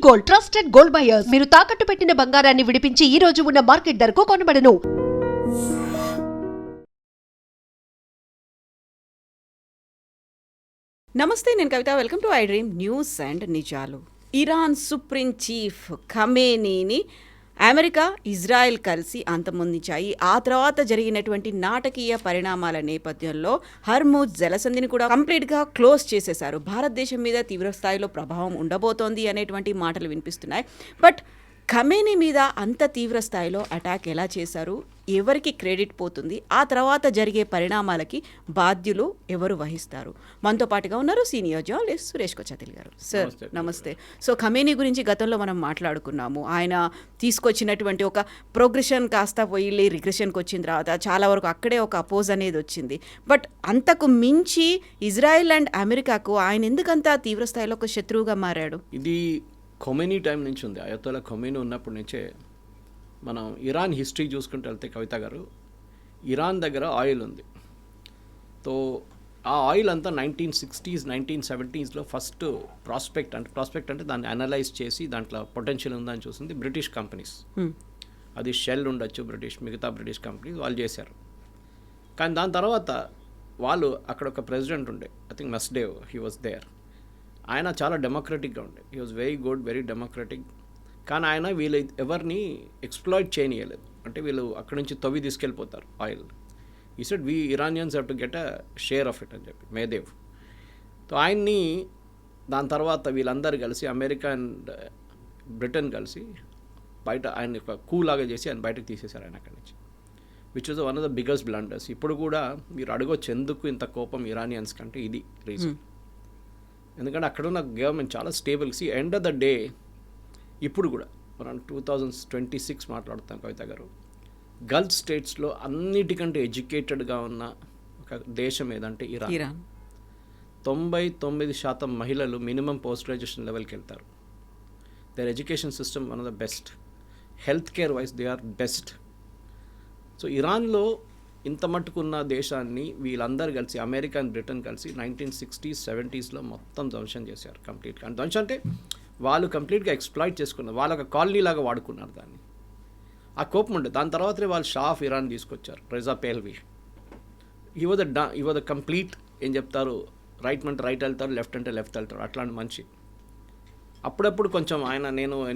Gold, trusted gold buyers. మీరు తాకట్టు పెట్టిన బంగారాన్ని విడిపించి ఈ రోజు ఉన్న మార్కెట్ ధరకు కొనబడను. నమస్తే, నేను Kavitha. Welcome to I dream news and నిజాలు. ఇరాన్ సుప్రీం చీఫ్ ఖమేనీని అమెరికా, ఇజ్రాయెల్ కలిసి అంతమొందించాయి. ఆ తర్వాత జరిగినటువంటి నాటకీయ పరిణామాల నేపథ్యంలో హర్ముజ్ జలసంధిని కూడా కంప్లీట్గా క్లోజ్ చేసేశారు. భారతదేశం మీద తీవ్రస్థాయిలో ప్రభావం ఉండబోతోంది అనేటువంటి మాటలు వినిపిస్తున్నాయి. బట్ ఖమేనీ మీద అంత తీవ్ర స్థాయిలో అటాక్ ఎలా చేశారు, ఎవరికి క్రెడిట్ పోతుంది, ఆ తర్వాత జరిగే పరిణామాలకి బాధ్యులు ఎవరు వహిస్తారు? మనతో పాటుగా ఉన్నారు సీనియర్ జర్నలిస్ట్ సురేష్ కొచ్చాతిల్ గారు. సార్ నమస్తే. సో ఖమేనీ గురించి గతంలో మనం మాట్లాడుకున్నాము. ఆయన తీసుకొచ్చినటువంటి ఒక ప్రోగ్రెషన్ కాస్త పోయి రిగ్రెషన్కి వచ్చిన తర్వాత చాలా వరకు అక్కడే ఒక అపోజ్ అనేది వచ్చింది. బట్ అంతకు మించి ఇజ్రాయెల్ అండ్ అమెరికాకు ఆయన ఎందుకంత తీవ్ర స్థాయిలో ఒక శత్రువుగా మారాడు? ఇది ఖొమైనీ టైం నుంచి ఉంది. అయతోలా ఖొమైనీ ఉన్నప్పటి నుంచే మనం ఇరాన్ హిస్టరీ చూసుకుంటూ వెళ్తే కవిత గారు, ఇరాన్ దగ్గర ఆయిల్ ఉంది. సో ఆ ఆయిల్ అంతా 1960s 1970sలో ఫస్ట్ ప్రాస్పెక్ట్ అంటే దాన్ని అనలైజ్ చేసి దాంట్లో పొటెన్షియల్ ఉందని చూసింది బ్రిటిష్ కంపెనీస్. అది షెల్ ఉండొచ్చు, మిగతా బ్రిటిష్ కంపెనీస్ వాళ్ళు చేశారు. కానీ దాని తర్వాత వాళ్ళు అక్కడ ఒక ప్రెసిడెంట్ ఉండే, ఐ థింక్ మెస్డేవ్, హీ వాజ్ దేర్. ఆయన చాలా డెమోక్రటిక్గా ఉండే, he was very good, very democratic. కానీ ఆయన వీళ్ళు ఎవరిని ఎక్స్ప్లాయిట్ చేయనీయలేదు. అంటే వీళ్ళు అక్కడి నుంచి తవ్వి తీసుకెళ్ళిపోతారు ఆయిల్. ఈ said we Iranians have to get a share of it అని చెప్పి మేదేవ్. సో ఆయన్ని దాని తర్వాత వీళ్ళందరూ కలిసి అమెరికా అండ్ బ్రిటన్ కలిసి బయట ఆయన ఒక కూలాగా చేసి ఆయన బయటకు తీసేశారు ఆయన అక్కడి నుంచి, which was one of the biggest blunders. ఇప్పుడు కూడా మీరు అడగొచ్చు ఎందుకు ఇంత కోపం ఇరానియన్స్ కంటే ఇది రీజన్. ఎందుకంటే అక్కడ ఉన్న గవర్నమెంట్ చాలా స్టేబుల్. సి ఎండ్ ఆఫ్ ద డే ఇప్పుడు కూడా మనం 2026 మాట్లాడుతాం కవిత గారు. గల్ఫ్ స్టేట్స్లో అన్నిటికంటే ఎడ్యుకేటెడ్గా ఉన్న ఒక దేశం ఏదంటే ఇరాన్. 99% మహిళలు మినిమం పోస్ట్ గ్రాడ్యుయేషన్ లెవెల్కి వెళ్తారు. Their education system one of the best. Health care wise they are best. So ఇరాన్లో ఇంత మట్టుకున్న దేశాన్ని వీళ్ళందరూ కలిసి అమెరికా అండ్ బ్రిటన్ కలిసి 1960s 70sలో మొత్తం ధ్వంసం చేశారు కంప్లీట్గా. అంటే ధ్వంసం అంటే వాళ్ళు కంప్లీట్గా ఎక్స్ప్లాయిట్ చేసుకున్నారు, వాళ్ళొక కాలనీ లాగా వాడుకున్నారు దాన్ని. ఆ కోపం ఉండే. దాని తర్వాతనే వాళ్ళు షా ఆఫ్ ఇరాన్ తీసుకొచ్చారు, రెజా పెహ్లవి. ఈ వాజ్ ద కంప్లీట్ ఏం చెప్తారు, రైట్ అంటే రైట్ వెళ్తారు, లెఫ్ట్ అంటే లెఫ్ట్ వెళ్తారు, అట్లాంటి మనిషి. అప్పుడప్పుడు కొంచెం ఆయన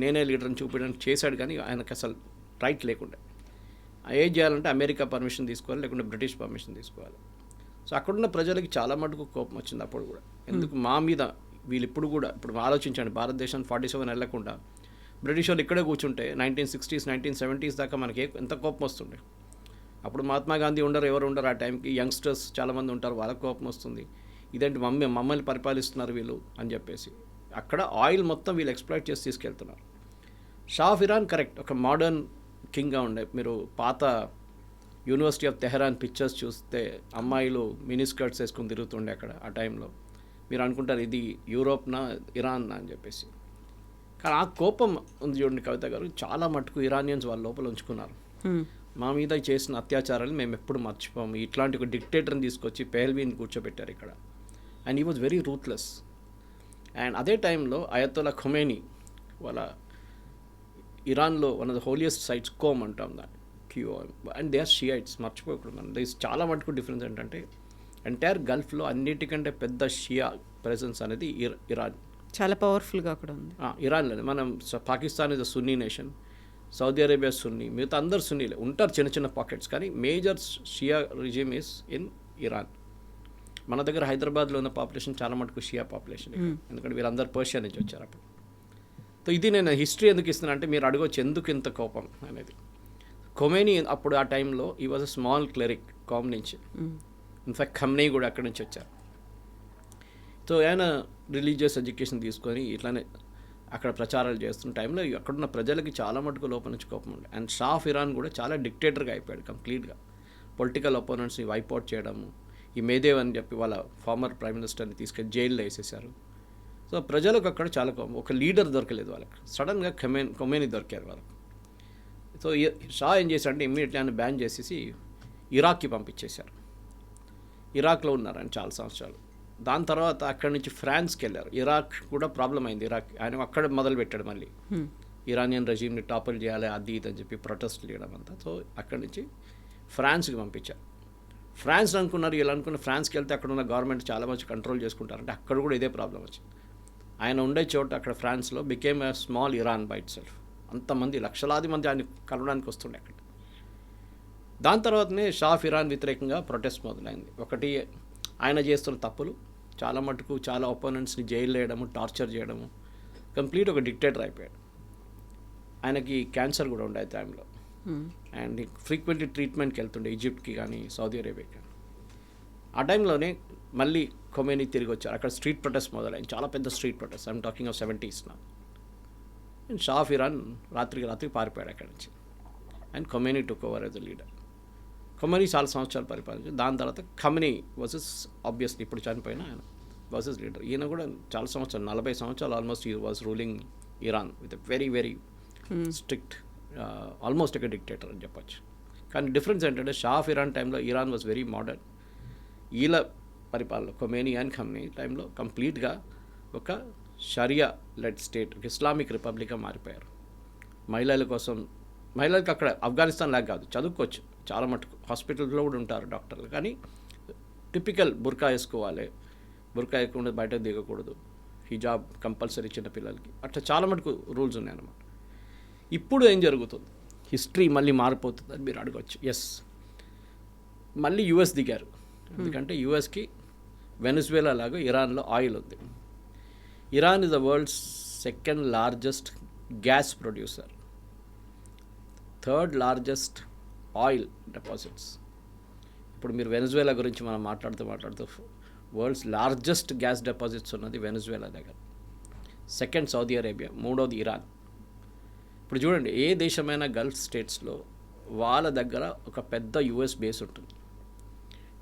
నేనే లీడర్ని చూపించడానికి చేశాడు, కానీ ఆయనకు అసలు రైట్ లేకుండే. ఏం చేయాలంటే అమెరికా పర్మిషన్ తీసుకోవాలి, లేకుంటే బ్రిటిష్ పర్మిషన్ తీసుకోవాలి. సో అక్కడున్న ప్రజలకి చాలా మటుకు కోపం వచ్చింది అప్పుడు కూడా. ఎందుకు మా మీద వీళ్ళు ఇప్పుడు ఆలోచించండి, భారతదేశాన్ని 47 వెళ్ళకుండా బ్రిటిష్ వాళ్ళు ఇక్కడే కూర్చుంటే 1960s 1970s దాకా మనకి ఎంత కోపం వస్తుండే. అప్పుడు మహాత్మా గాంధీ ఎవరు ఉండరు ఆ టైంకి, యంగ్స్టర్స్ చాలామంది ఉంటారు, వాళ్ళకి కోపం వస్తుంది. ఇదేంటి మమ్మల్ని పరిపాలిస్తున్నారు వీళ్ళు అని చెప్పేసి. అక్కడ ఆయిల్ మొత్తం వీళ్ళు ఎక్స్ప్లాయిట్ చేసి తీసుకెళ్తున్నారు. షా ఆఫ్ ఇరాన్ కరెక్ట్ ఒక మోడర్న్ కింగ్గా ఉండే. మీరు పాత యూనివర్సిటీ ఆఫ్ తెహరాన్ పిక్చర్స్ చూస్తే అమ్మాయిలు మినీ స్కర్ట్స్ వేసుకుని తిరుగుతుండే అక్కడ ఆ టైంలో. మీరు అనుకుంటారు ఇది యూరోప్నా ఇరాన్ అని చెప్పేసి. కానీ ఆ కోపం ఉంది చూడండి కవిత గారు, చాలా మటుకు ఇరానియన్స్ వాళ్ళ లోపల ఉంచుకున్నారు. మా మీద చేసిన అత్యాచారాలు మేము ఎప్పుడు మర్చిపోము. ఇట్లాంటి ఒక డిక్టేటర్ని తీసుకొచ్చి పెహ్లవీని కూర్చోబెట్టారు ఇక్కడ. And he was very ruthless. And అదే టైంలో అయతోలా ఖొమైనీ వాళ్ళ ఇరాన్లో one of the holiest sites Qom అంటాం దాన్ని, QOM, and they are Shiites. మర్చిపోకూడదు మనం. దిస్ చాలా మటుకు డిఫరెన్స్ ఏంటంటే ఎంటైర్ గల్ఫ్లో అన్నిటికంటే పెద్ద షియా ప్రెసెన్స్ అనేది ఇరాన్. చాలా పవర్ఫుల్గా అక్కడ ఉంది. ఇరాన్లోనే మనం Pakistan is a Sunni nation, Saudi Arabia Sunni, మిగతా అందరు సున్నీలే ఉంటారు, చిన్న చిన్న పాకెట్స్. కానీ major Shia regime is in Iran. మన దగ్గర హైదరాబాద్లో ఉన్న పాపులేషన్ చాలా మటుకు షియా పాపులేషన్, ఎందుకంటే వీళ్ళందరూ పర్షియా నుంచి వచ్చారు అప్పుడు. సో ఇది నేను హిస్టరీ ఎందుకు ఇస్తున్నా అంటే మీరు అడగవచ్చు ఎందుకు ఇంత కోపం అనేది. ఖొమైనీ అప్పుడు ఆ టైంలో ఈ was a small cleric Qom నుంచి. ఇన్ఫ్యాక్ట్ ఖమ్నీ కూడా అక్కడి నుంచి వచ్చారు. సో ఆయన రిలీజియస్ ఎడ్యుకేషన్ తీసుకొని ఇట్లానే అక్కడ ప్రచారాలు చేస్తున్న టైంలో అక్కడున్న ప్రజలకి చాలా మటుకు లోపల నుంచి కోపం ఉండే. అండ్ షా ఆఫ్ ఇరాన్ కూడా చాలా డిక్టేటర్గా అయిపోయాడు కంప్లీట్గా. పొలిటికల్ ఒపోనెంట్స్ని వైపౌట్ చేయడము, ఈ మేదేవ్ అని చెప్పి వాళ్ళ ఫార్మర్ ప్రైమ్ మినిస్టర్ని తీసుకెళ్ళి జైల్లో వేసేసారు. సో ప్రజలకు అక్కడ చాలా ఒక లీడర్ దొరకలేదు వాళ్ళకి. సడన్గా ఖొమైనీ దొరికారు వాళ్ళకి. సో షా ఏం చేశారంటే ఇమ్మీడియట్లీ ఆయన బ్యాన్ చేసేసి ఇరాక్కి పంపించేశారు. ఇరాక్లో ఉన్నారని చాలా సంవత్సరాలు. దాని తర్వాత అక్కడి నుంచి ఫ్రాన్స్కి వెళ్ళారు. ఇరాక్ కూడా ప్రాబ్లం అయింది. ఇరాక్ ఆయన అక్కడ మొదలు పెట్టాడు మళ్ళీ ఇరానియన్ రెజీమ్ని టాపుల్ చేయాలి అది ఇది అని చెప్పి ప్రొటెస్ట్ చేయడం అంతా. సో అక్కడి నుంచి ఫ్రాన్స్కి పంపించారు. ఫ్రాన్స్ అనుకున్నారు, ఇలా అనుకున్న ఫ్రాన్స్కి వెళ్తే అక్కడ ఉన్న గవర్నమెంట్ చాలా మంచి కంట్రోల్ చేసుకుంటారంటే అక్కడ కూడా ఇదే ప్రాబ్లం వచ్చింది. ఆయన ఉండే చోట అక్కడ ఫ్రాన్స్లో became a small Iran by it self. అంతమంది లక్షలాది మంది ఆయన కలవడానికి వస్తుండే అక్కడ. దాని తర్వాతనే షా ఆఫ్ ఇరాన్ వ్యతిరేకంగా ప్రొటెస్ట్ మొదలైంది. ఒకటి ఆయన చేస్తున్న తప్పులు, చాలా మటుకు చాలా ఒపోనెంట్స్ని జైలు వేయడము, టార్చర్ చేయడము, కంప్లీట్ ఒక డిక్టేటర్ అయిపోయాడు. ఆయనకి క్యాన్సర్ కూడా ఉండే టైంలో అండ్ ఫ్రీక్వెంట్లీ ట్రీట్మెంట్కి వెళ్తుండే ఈజిప్ట్కి కానీ సౌదీ అరేబియాకి. ఆ టైంలోనే మళ్ళీ ఖొమేనీ తిరిగి వచ్చారు. అక్కడ స్ట్రీట్ ప్రొటెస్ట్ మొదలైంది, చాలా పెద్ద street protest. I'm talking of 70s నా. అండ్ షా ఆఫ్ ఇరాన్ రాత్రికి పారిపోయాడు అక్కడి నుంచి. And Khomeini took over as a leader. Khomeini చాలా సంవత్సరాలు పరిపాలించారు. దాని తర్వాత ఖమెనీ వర్సెస్ ఆబ్వియస్లీ ఇప్పుడు చనిపోయిన ఆయన వర్సెస్ లీడర్. ఈయన కూడా చాలా సంవత్సరాలు 40 సంవత్సరాలు ఆల్మోస్ట్ ఈ was ruling Iran with very very strict, almost ఒక డిక్టేటర్ అని చెప్పచ్చు. కానీ డిఫరెన్స్ ఏంటంటే షా ఆఫ్ ఇరాన్ టైంలో ఇరాన్ వాజ్ వెరీ మోడర్న్. వీళ్ళ పరిపాలన ఖొమేనీ అండ్ ఖమెనీ టైంలో కంప్లీట్గా ఒక షరియా లెడ్ స్టేట్, ఇస్లామిక్ రిపబ్లిక్గా మారిపోయారు. మహిళల కోసం, మహిళలకు అక్కడ ఆఫ్ఘనిస్తాన్ లాగా కాదు, చదువుకోవచ్చు చాలా మటుకు, హాస్పిటల్లో కూడా ఉంటారు డాక్టర్లు. కానీ టిపికల్ బుర్కా వేసుకోవాలి, బుర్కా వేయకుండా బయటకు దిగకూడదు, హిజాబ్ కంపల్సరీ చిన్నపిల్లలకి, అట్లా చాలా మటుకు రూల్స్ ఉన్నాయన్నమాట. ఇప్పుడు ఏం జరుగుతుంది, హిస్టరీ మళ్ళీ మారిపోతుంది అని మీరు అడగవచ్చు. ఎస్, మళ్ళీ యుఎస్ దిగారు. ఎందుకంటే యుఎస్కి వెనిజువేలా లాగా ఇరాన్లో ఆయిల్ ఉంది. Iran is the world's second largest gas producer, third largest oil deposits. ఇప్పుడు మీరు వెనిజువేలా గురించి మనం మాట్లాడుతూ వరల్డ్స్ లార్జెస్ట్ గ్యాస్ డిపాజిట్స్ ఉన్నది వెనిజువేలా దగ్గర. సెకండ్ సౌదీ అరేబియా, మూడోది ఇరాన్. ఇప్పుడు చూడండి, ఏ దేశమైనా గల్ఫ్ స్టేట్స్లో వాళ్ళ దగ్గర ఒక పెద్ద యుఎస్ బేస్ ఉంటుంది.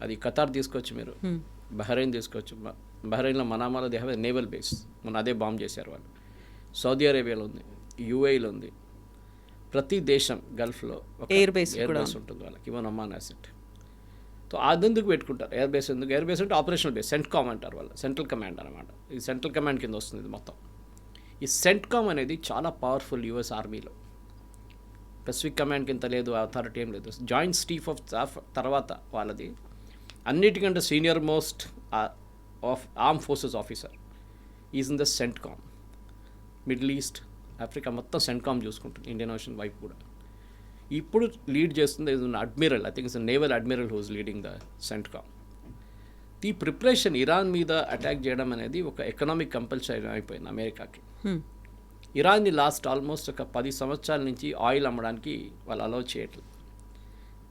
అది ఖతార్ తీసుకోవచ్చు, మీరు బహ్రెయిన్ తీసుకోవచ్చు. బహ్రెయిన్లో మనామాలో దే హ్యావ్ నేవల్ బేస్, మొన్న అదే బాంబ్ చేశారు వాళ్ళు. సౌదీ అరేబియాలో ఉంది, యూఏఈలో ఉంది. ప్రతి దేశం గల్ఫ్లో ఒక ఎయిర్ బేస్ ఉంటుంది వాళ్ళకి, ఈవెన్ ఒమాన్ అసెట్. సో అదెందుకు పెట్టుకుంటారు ఎయిర్ బేస్? ఎందుకు ఎయిర్ బేస్ అంటే ఆపరేషనల్ బేస్, సెంట్కామ్ అంటారు వాళ్ళు, సెంట్రల్ కమాండ్ అనమాట. ఈ సెంట్రల్ కమాండ్ కింద వస్తుంది ఇది మొత్తం. ఈ సెంట్కామ్ అనేది చాలా పవర్ఫుల్ యుఎస్ ఆర్మీలో. పెసిఫిక్ కమాండ్ కింద లేదు, అథారిటీ ఏం లేదు. జాయింట్ చీఫ్ ఆఫ్ స్టాఫ్ తర్వాత వాళ్ళది అన్నిటికంటే senior most of arm forces officer is in the CENTCOM. Middle East, Africa మొత్తం సెంట్కామ్ చూసుకుంటుంది, ఇండియన్ ఓషన్ వైపు కూడా. ఇప్పుడు లీడ్ చేస్తుంది admiral, I think it's naval admiral who's leading the CENTCOM. ఈ ప్రిపరేషన్ ఇరాన్ మీద అటాక్ చేయడం అనేది ఒక ఎకనామిక్ కంపల్సరీ అయిపోయింది అమెరికాకి. ఇరాన్ని లాస్ట్ ఆల్మోస్ట్ ఒక 10 సంవత్సరాల నుంచి ఆయిల్ అమ్మడానికి వాళ్ళు అలౌ చేయట్లేదు.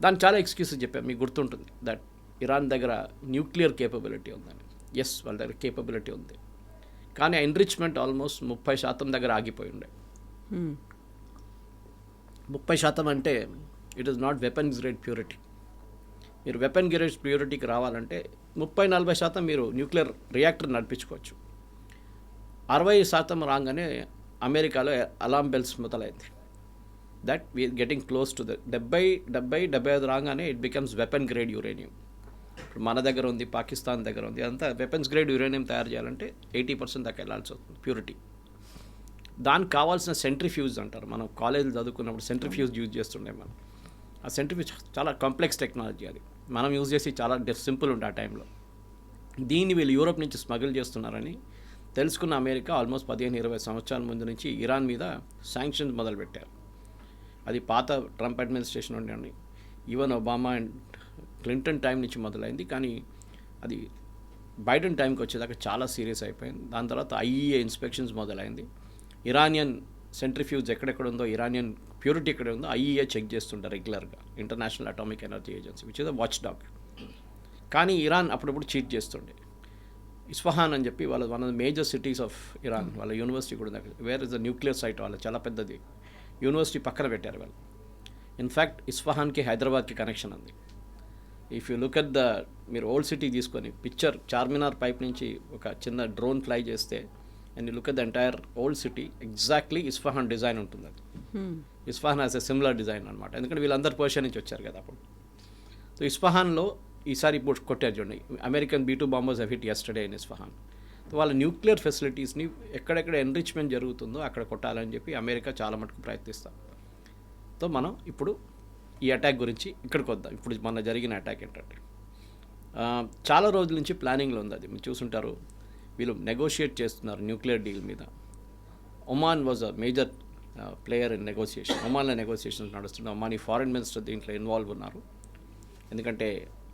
దానికి చాలా ఎక్స్క్యూజెస్ చెప్పారు, మీకు గుర్తుంటుంది దట్ ఇరాన్ దగ్గర న్యూక్లియర్ కేపబిలిటీ ఉందని. ఎస్, వాళ్ళ దగ్గర కేపబిలిటీ ఉంది, కానీ ఎన్రిచ్మెంట్ ఆల్మోస్ట్ 30% దగ్గర ఆగిపోయి ఉండే. 30% అంటే it is not weapon grade purity. మీరు వెపన్ గ్రేడ్ ప్యూరిటీకి రావాలంటే 30-40% మీరు న్యూక్లియర్ రియాక్టర్ నడిపించుకోవచ్చు. 60% రాగానే అమెరికాలో అలారం బెల్స్ మొదలైంది that we're getting close to the 70-75 రాగానే it becomes weapon grade uranium. ఇప్పుడు మన దగ్గర ఉంది, పాకిస్తాన్ దగ్గర ఉంది, అంతా వెపన్స్ గ్రేడ్ యురేనియం తయారు చేయాలంటే 80% దాకా వెళ్ళాల్సి వస్తుంది ప్యూరిటీ. దానికి కావాల్సిన సెంట్రిఫ్యూజ్ అంటారు, మనం కాలేజీలో చదువుకున్నప్పుడు సెంట్రిఫ్యూజ్ యూజ్ చేస్తుండే మనం. ఆ సెంట్రిఫ్యూజ్ చాలా కాంప్లెక్స్ టెక్నాలజీ, అది మనం యూజ్ చేసి చాలా సింపుల్ ఉండే ఆ టైంలో. దీన్ని వీళ్ళు యూరోప్ నుంచి స్మగిల్ చేస్తున్నారని తెలుసుకున్న అమెరికా ఆల్మోస్ట్ 15-20 సంవత్సరాల ముందు నుంచి ఇరాన్ మీద శాంక్షన్స్ మొదలుపెట్టారు. అది పాత ట్రంప్ అడ్మినిస్ట్రేషన్ ఉండండి, even Obama and Clinton time నుంచి మొదలైంది. కానీ అది బైడెన్ టైంకి వచ్చేదాకా చాలా సీరియస్ అయిపోయింది. దాని తర్వాత ఐఈఏ ఇన్స్పెక్షన్స్ మొదలైంది. ఇరానియన్ సెంట్రిఫ్యూజ్ ఎక్కడెక్కడ ఉందో, ఇరానియన్ ప్యూరిటీ ఎక్కడ ఉందో ఐఈఏ చెక్ చేస్తుంటారు రెగ్యులర్గా, International Atomic Energy Agency, which is a watch dog. కానీ ఇరాన్ అప్పుడప్పుడు చీట్ చేస్తుండే. ఇస్ఫహాన్ అని చెప్పి వాళ్ళ one of the major cities of Iran, వాళ్ళ యూనివర్సిటీ కూడా ఉంది, where is the nuclear site, వాళ్ళ చాలా పెద్దది యూనివర్సిటీ పక్కన పెట్టారు వాళ్ళు. ఇన్ఫ్యాక్ట్ ఇస్ఫహాన్కి హైదరాబాద్కి కనెక్షన్ ఉంది. If you look at the, మీరు ఓల్డ్ సిటీ తీసుకొని పిక్చర్ చార్మినార్ పైప్ నుంచి ఒక చిన్న డ్రోన్ ఫ్లై చేస్తే and you look at the entire old city, exactly Isfahan design ఉంటుంది. అది Isfahan has a similar design అనమాట, ఎందుకంటే వీళ్ళందరూ పర్షియా నుంచి వచ్చారు కదా అప్పుడు. సో ఇస్ఫహాన్లో ఈసారి ఇప్పుడు కొట్టారు చూడండి, American B-2 bombers have hit yesterday in Isfahan. వాళ్ళ న్యూక్లియర్ ఫెసిలిటీస్ని ఎక్కడెక్కడ ఎన్రిచ్మెంట్ జరుగుతుందో అక్కడ కొట్టాలని చెప్పి అమెరికా చాలా మటుకు ప్రయత్నిస్తాం. సో మనం ఇప్పుడు ఈ అటాక్ గురించి ఇక్కడికి వద్దాం. ఇప్పుడు మన జరిగిన అటాక్ ఏంటంటే చాలా రోజుల నుంచి ప్లానింగ్లో ఉంది. అది మీరు చూసుంటారు, వీళ్ళు నెగోషియేట్ చేస్తున్నారు న్యూక్లియర్ డీల్ మీద. Oman was a major player in negotiation. ఒమాన్లో నెగోసియేషన్స్ నడుస్తున్నాయి. ఒమానీ ఫారిన్ మినిస్టర్ దీంట్లో ఇన్వాల్వ్ ఉన్నారు. ఎందుకంటే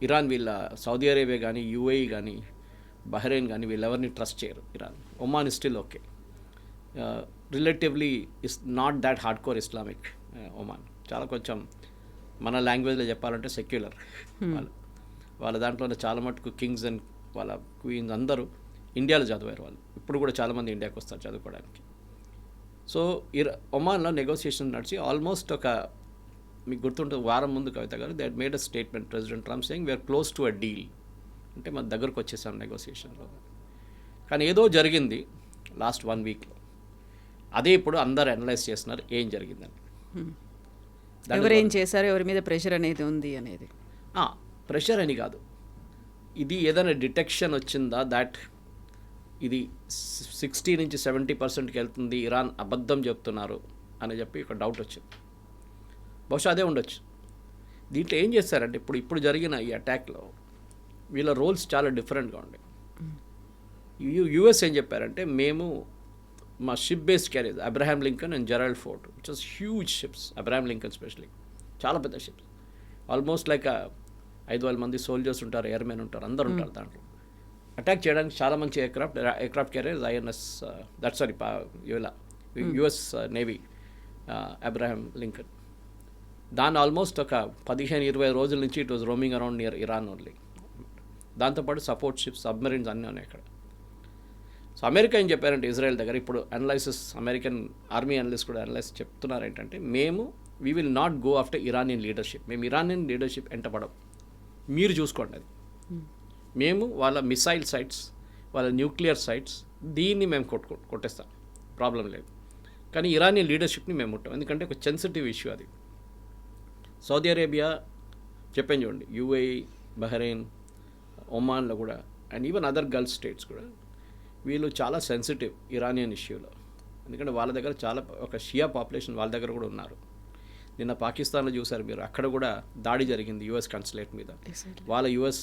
ఇరాన్ వీళ్ళ సౌదీ అరేబియా కానీ UAE కానీ బహ్రెయిన్ కానీ వీళ్ళెవరిని ట్రస్ట్ చేయరు. Iran, Oman is still okay, relatively is not that hard core Islamic. Oman చాలా కొంచెం మన లాంగ్వేజ్లో చెప్పాలంటే సెక్యులర్. వాళ్ళ దాంట్లోనే చాలా మటుకు కింగ్స్ అండ్ వాళ్ళ క్వీన్స్ అందరూ ఇండియాలో చదివారు. వాళ్ళు ఇప్పుడు కూడా చాలామంది ఇండియాకి వస్తారు చదువుకోవడానికి. సో ఒమాన్లో నెగోసియేషన్ నడిచి ఆల్మోస్ట్ ఒక, మీకు గుర్తుంటుంది, వారం ముందు Kavitha garu they made a statement, president Trump saying we're close to a deal, అంటే మన దగ్గరకు వచ్చేసాం నెగోసియేషన్లో. కానీ ఏదో జరిగింది లాస్ట్ 1 వీక్లో. అదే ఇప్పుడు అందరు అనలైజ్ చేస్తున్నారు ఏం జరిగిందని. ఎవరేం చేశారు, ఎవరి మీద ప్రెషర్ అనేది ఉంది అనేది. ప్రెషర్ అని కాదు, ఇది ఏదైనా డిటెక్షన్ వచ్చిందా దాట్ ఇది 60 నుంచి 70%కి వెళ్తుంది, ఇరాన్ అబద్ధం చెప్తున్నారు అని చెప్పి ఒక డౌట్ వచ్చింది. బహుశా అదే ఉండొచ్చు. దీంట్లో ఏం చేస్తారంటే ఇప్పుడు జరిగిన ఈ అటాక్లో వీళ్ళ రోల్స్ చాలా డిఫరెంట్గా ఉండే. US ఏం చెప్పారంటే, మేము మా ship based carriers Abraham Lincoln and Gerald Ford, which was huge ships, Abraham Lincoln especially, చాలా పెద్ద షిప్స్, ఆల్మోస్ట్ లైక్ 5,000 మంది సోల్జర్స్ ఉంటారు, ఎయిర్మెన్ ఉంటారు, అందరు ఉంటారు దాంట్లో. అటాక్ చేయడానికి చాలా మంచి aircraft carriers INS US navy Abraham Lincoln. దాన్ని ఆల్మోస్ట్ ఒక 15-20 రోజుల నుంచి it was roaming around near Iran only. దాంతోపాటు సపోర్ట్ షిప్స్, సబ్మెరీన్స్ అన్నీ ఉన్నాయి ఇక్కడ. సో అమెరికా ఏం చెప్పారంటే ఇజ్రాయెల్ దగ్గర, ఇప్పుడు అనలైసిస్, అమెరికన్ ఆర్మీ అనలిస్ట్ కూడా అనలైజ్ చెప్తున్నారు ఏంటంటే, we will not go after Iranian leadership, మేము ఇరానియన్ లీడర్షిప్ ఎంటపడం, మీరు చూసుకోండి అది. మేము వాళ్ళ మిసైల్ సైట్స్, వాళ్ళ న్యూక్లియర్ సైట్స్, దీన్ని మేము కొట్టేస్తాం, ప్రాబ్లం లేదు. కానీ ఇరానియన్ లీడర్షిప్ని మేము ముట్టాం, ఎందుకంటే ఒక సెన్సిటివ్ ఇష్యూ అది. సౌదీ అరేబియా చెప్పాను చూడండి, UAE, బహ్రెయిన్, ఒమాన్లో కూడా, and even other Gulf states కూడా, వీళ్ళు చాలా సెన్సిటివ్ ఇరానియన్ ఇష్యూలో. ఎందుకంటే వాళ్ళ దగ్గర చాలా ఒక షియా పాపులేషన్ వాళ్ళ దగ్గర కూడా ఉన్నారు. నిన్న పాకిస్తాన్లో చూశారు మీరు, అక్కడ కూడా దాడి జరిగింది US కన్సులేట్ మీద. వాళ్ళ US